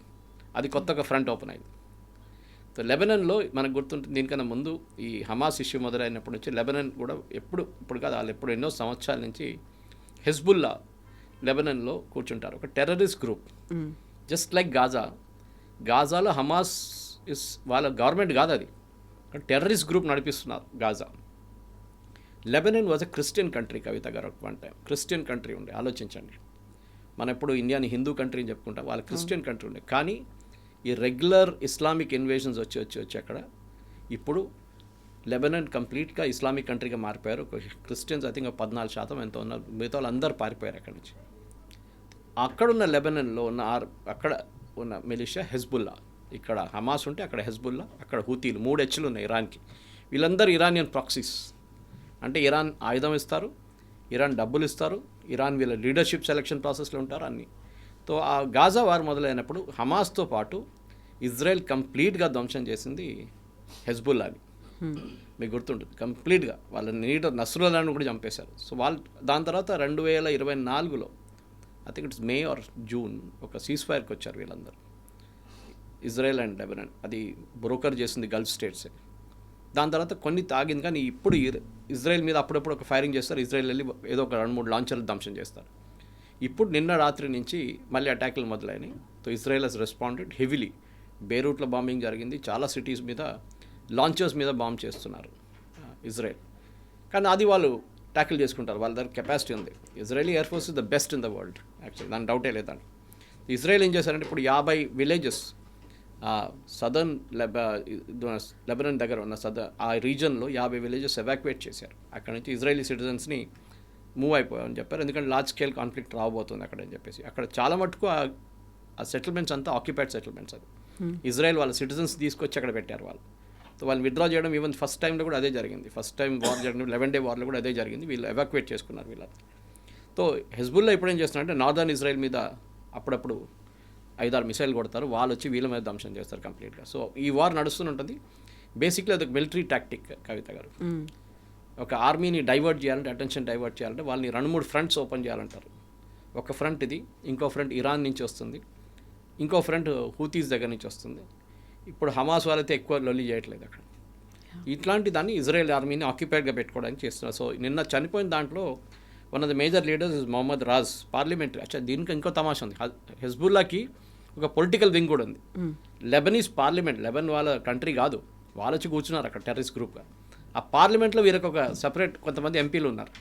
అది కొత్తగా ఫ్రంట్ ఓపెన్ అయింది. సో లెబనాన్లో మనకు గుర్తుంటుంది, దీనికన్నా ముందు ఈ హమాస్ ఇష్యూ మొదలైనప్పటి నుంచి లెబనాన్ కూడా ఇప్పుడు కాదు, వాళ్ళు ఎప్పుడు ఎన్నో సంవత్సరాల నుంచి హెజ్బుల్లా లెబనాన్లో కూర్చుంటారు. ఒక టెర్రరిస్ట్ గ్రూప్, జస్ట్ లైక్ గాజాలో హమాస్ వాళ్ళ గవర్నమెంట్ కాదు, అది టెర్రరిస్ట్ గ్రూప్ నడిపిస్తున్నారు Gaza. Lebanon was a Christian country. Kavitha గారు వన్ టైం క్రిస్టియన్ కంట్రీ ఉండే. ఆలోచించండి, మనం ఎప్పుడు ఇండియాని హిందూ కంట్రీ అని చెప్పుకుంటాం, వాళ్ళ క్రిస్టియన్ కంట్రీ ఉండే. కానీ ఈ రెగ్యులర్ ఇస్లామిక్ ఇన్వేషన్స్ వచ్చి అక్కడ ఇప్పుడు లెబనాన్ కంప్లీట్గా ఇస్లామిక్ కంట్రీగా మారిపోయారు. క్రిస్టియన్స్ ఐ థింక్ 14% ఎంతో ఉన్నారు, మిగతా వాళ్ళు అందరూ పారిపోయారు అక్కడి నుంచి. అక్కడున్న లెబనాన్లో ఉన్న అక్కడ ఉన్న మిలిషియా హెజ్బుల్లా, ఇక్కడ హమాస్ ఉంటే అక్కడ హెజ్బుల్లా, అక్కడ హూతీలు, 3 హెచ్లు ఉన్నాయి ఇరాన్కి. వీళ్ళందరూ ఇరానియన్ ప్రాక్సీస్. అంటే ఇరాన్ ఆయుధం ఇస్తారు, ఇరాన్ డబ్బులు ఇస్తారు, ఇరాన్ వీళ్ళ లీడర్షిప్ సెలక్షన్ ప్రాసెస్లో ఉంటారు అన్నీ. సో ఆ గాజా వార్ మొదలైనప్పుడు హమాస్తో పాటు ఇజ్రాయెల్ కంప్లీట్గా ధ్వంసం చేసింది హెజ్బుల్లాని. మీకు గుర్తుంటుంది, కంప్లీట్గా వాళ్ళ లీడర్ నస్రుల్లాని కూడా చంపేశారు. సో వాళ్ళు దాని తర్వాత 2024లో I think it's May or June ఒక సీజ్ ఫైర్కి వచ్చారు వీళ్ళందరూ, ఇజ్రాయెల్ అండ్ లెబనాన్. అది బ్రోకర్ చేసింది గల్ఫ్ స్టేట్సే. దాని తర్వాత కొన్ని తాగింది. కానీ ఇప్పుడు ఇజ్రాయెల్ మీద అప్పుడప్పుడు ఒక ఫైరింగ్ చేస్తారు, ఇజ్రాయెల్ వెళ్ళి ఏదో ఒక 2-3 లాంచర్లు ధ్వంసం చేస్తారు. ఇప్పుడు నిన్న రాత్రి నుంచి మళ్ళీ అటాకులు మొదలైనవి. So Israel has responded heavily. బేరూట్లో బాంబింగ్ జరిగింది, చాలా సిటీస్ మీద లాంచర్స్ మీద బాంబ్ చేస్తున్నారు ఇజ్రాయెల్. కానీ అది వాళ్ళు ట్యాకిల్ చేసుకుంటారు, వాళ్ళ దగ్గర కెపాసిటీ ఉంది. Israeli air force is the best in the world actually, దాని డౌటే లేదండి. ఇజ్రాయెల్ ఏం చేశారంటే ఇప్పుడు 50 విలేజెస్ సదర్న్ లెబనాన్ దగ్గర ఉన్న ఆ రీజన్లో 50 విలేజెస్ ఎవాక్యుయేట్ చేశారు. అక్కడ నుంచి ఇజ్రాయలీ సిటిజన్స్ని మూవ్ అయిపోయామని చెప్పారు, ఎందుకంటే లార్జ్ స్కేల్ కాన్ఫ్లిక్ట్ రాబోతుంది అక్కడ అని చెప్పేసి. అక్కడ చాలా మటుకు ఆ సెటిల్మెంట్స్ అంతా ఆక్యుపైడ్ సెటిల్మెంట్స్. అది ఇజ్రాయెల్ వాళ్ళ సిటిజన్స్ తీసుకొచ్చి అక్కడ పెట్టారు వాళ్ళు. సో వాళ్ళు విత్డ్రా చేయడం ఈవెన్ ఫస్ట్ టైంలో కూడా అదే జరిగింది. ఫస్ట్ టైం వార్ జరిగింది, 11 డే వార్లో కూడా అదే జరిగింది. వీళ్ళు ఎవాక్యుయేట్ చేసుకున్నారు వీళ్ళని. సో హెజ్బుల్లా ఇప్పుడు ఏం చేస్తున్నారంటే నార్దర్న్ ఇజ్రాయెల్ మీద అప్పుడప్పుడు 5-6 మిసైల్ కొడతారు, వాళ్ళు వచ్చి వీళ్ళ మీద ధ్వంసం చేస్తారు కంప్లీట్గా. సో ఈ వార్ నడుస్తుంటుంది. బేసిక్లీ అది మిలిటరీ టాక్టిక్ కవిత గారు. ఒక ఆర్మీని డైవర్ట్ చేయాలంటే, అటెన్షన్ డైవర్ట్ చేయాలంటే వాళ్ళని 2-3 ఫ్రంట్స్ ఓపెన్ చేయాలంటారు. ఒక ఫ్రంట్ ఇది, ఇంకో ఫ్రంట్ ఇరాన్ నుంచి వస్తుంది, ఇంకో ఫ్రంట్ హూతీస్ దగ్గర నుంచి వస్తుంది. ఇప్పుడు హమాస్ వాళ్ళైతే ఎక్కువ లొల్లి చేయట్లేదు అక్కడ. ఇట్లాంటి దాన్ని ఇజ్రాయెల్ ఆర్మీని ఆక్యుపైడ్గా పెట్టుకోవడానికి చేస్తున్నారు. సో నిన్న చనిపోయిన దాంట్లో one of the major leaders is Mohammad Raj, parliamentary. అచ్చా, దీనికి ఇంకో తమాషా ఉంది. హెజ్బుల్లాకి ఒక పొలిటికల్ వింగ్ కూడా ఉంది. లెబనీస్ పార్లమెంట్, లెబన్ వాళ్ళ కంట్రీ కాదు, వాళ్ళు వచ్చి కూర్చున్నారు అక్కడ టెర్రరిస్ట్ గ్రూప్గా. ఆ పార్లమెంట్లో వీరికి ఒక సపరేట్ కొంతమంది ఎంపీలు ఉన్నారు,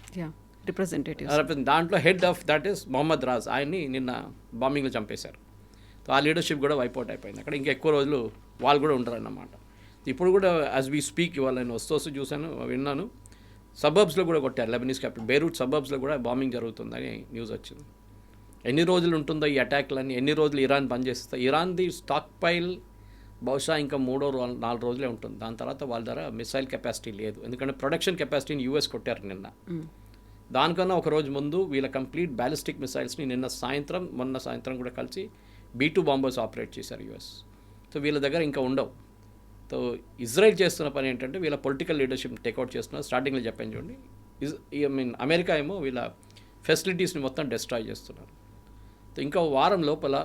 రిప్రజెంటేటివ్స్. దాంట్లో head of that is Mohammad Raj. ఆయన్ని నిన్న బాంబింగ్లో చంపేశారు. సో ఆ లీడర్షిప్ కూడా వైపౌట్ అయిపోయింది అక్కడ. ఇంకా ఎక్కువ రోజులు వాళ్ళు కూడా ఉంటారన్నమాట. ఇప్పుడు కూడా యాజ్ వీ స్పీక్ ఇవాళ నేను వస్తూ చూశాను, విన్నాను, సబర్బ్స్లో కూడా కొట్టారు. లెబనీస్ క్యాపిటల్ బేరూట్ సబర్బ్స్లో కూడా బాంబింగ్ జరుగుతుందని న్యూస్ వచ్చింది. ఎన్ని రోజులు ఉంటుందో ఈ అటాక్లన్నీ, ఎన్ని రోజులు ఇరాన్ బంద్ చేస్తుందో. ఇరాన్ది స్టాక్ పైల్ బహుశా ఇంకా 3-4 రోజులే ఉంటుంది. దాని తర్వాత వాళ్ళ దగ్గర మిసైల్ కెపాసిటీ లేదు, ఎందుకంటే ప్రొడక్షన్ కెపాసిటీని యూఎస్ కొట్టారు నిన్న. దానికన్నా ఒక రోజు ముందు వీళ్ళ కంప్లీట్ బ్యాలిస్టిక్ మిసైల్స్ని మొన్న సాయంత్రం కూడా కలిసి B-2 బాంబర్స్ ఆపరేట్ చేశారు యూఎస్. సో వీళ్ళ దగ్గర ఇంకా ఉండవు. సో ఇజ్రాయెల్ చేస్తున్న పని ఏంటంటే వీళ్ళ పొలిటికల్ లీడర్షిప్ టేక్అవుట్ చేస్తున్నారు. స్టార్టింగ్లో చెప్పాను చూడండి, అమెరికా ఏమో వీళ్ళ ఫెసిలిటీస్ని మొత్తం డిస్ట్రాయ్ చేస్తున్నారు. సో ఇంకా వారం లోపల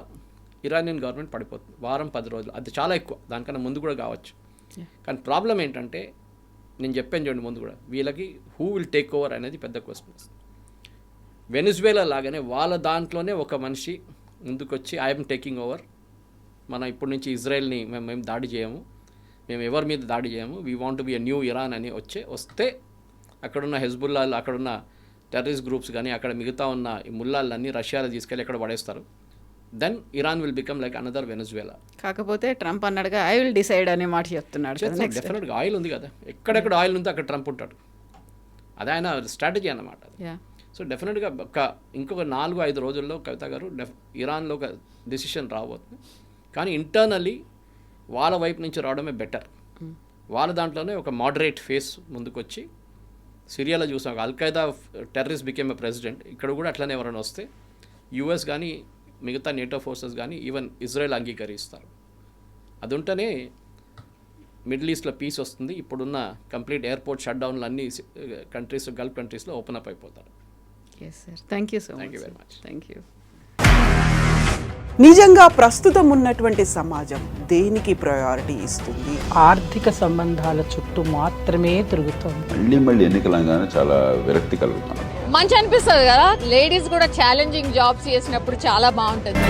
ఇరానియన్ గవర్నమెంట్ పడిపోతుంది, 10 రోజులు. అది చాలా ఎక్కువ, దానికన్నా ముందు కూడా కావచ్చు. కానీ ప్రాబ్లం ఏంటంటే నేను చెప్పాను చూడండి ముందు కూడా, వీళ్ళకి హూ విల్ టేక్ ఓవర్ అనేది పెద్ద క్వశ్చన్. వెనిజువేలా లాగానే వాళ్ళ దాంట్లోనే ఒక మనిషి ముందుకొచ్చి ఐఎమ్ టేకింగ్ ఓవర్, మనం ఇప్పటి నుంచి ఇజ్రాయెల్ని మేము దాడి చేయము, మేము ఎవరి మీద దాడి చేయము, we want to be a new Iran అని వస్తే అక్కడున్న హెజ్బుల్లాలు, అక్కడున్న టెర్రరిస్ట్ గ్రూప్స్ కానీ అక్కడ మిగతా ఉన్న ఈ ముల్లాలన్నీ రష్యాలో తీసుకెళ్ళి ఎక్కడ పడేస్తారు. Then Iran will become like another Venezuela. కాకపోతే ట్రంప్ అన్నాడుగా ఐ విల్ డిసైడ్ అనే మాట చెప్తున్నాడు. డెఫినెట్గా ఆయిల్ ఉంది కదా, ఎక్కడెక్కడ ఆయిల్ ఉందో అక్కడ ట్రంప్ ఉంటాడు. అది ఆయన స్ట్రాటజీ అన్నమాట. సో డెఫినెట్గా ఇంకొక 4-5 రోజుల్లో కవిత గారు ఇరాన్లో ఒక డెసిషన్ రాబోతుంది. కానీ ఇంటర్నల్లీ వాళ్ళ వైపు నుంచి రావడమే బెటర్. వాళ్ళ దాంట్లోనే ఒక మోడరేట్ ఫేస్ ముందుకొచ్చి, సిరియాలో చూసాం Al-Qaeda terrorist became a president. ఇక్కడ కూడా అట్లనే ఎవరైనా వస్తే యూఎస్ కానీ మిగతా నేటో ఫోర్సెస్ కానీ ఈవెన్ ఇజ్రాయెల్ అంగీకరిస్తారు. అది ఉంటేనే మిడిల్ ఈస్ట్లో పీస్ వస్తుంది. ఇప్పుడున్న కంప్లీట్ ఎయిర్పోర్ట్ షట్ డౌన్లు అన్ని కంట్రీస్, గల్ఫ్ కంట్రీస్లో ఓపెన్ అప్ అయిపోతారు. Thank you very much. Thank you. నిజంగా ప్రస్తుతం ఉన్నటువంటి సమాజం దేనికి ప్రయారిటీ ఇస్తుంది? ఆర్థిక సంబంధాల చుట్టూ మాత్రమే తిరుగుతోంది. మళ్ళీ ఎన్నికలంగానే చాలా విరక్తి కలుగుతాను. మంచి అనిపిస్తుంది కదా, లేడీస్ కూడా ఛాలెంజింగ్ జాబ్స్ చేసినప్పుడు చాలా బాగుంటుంది.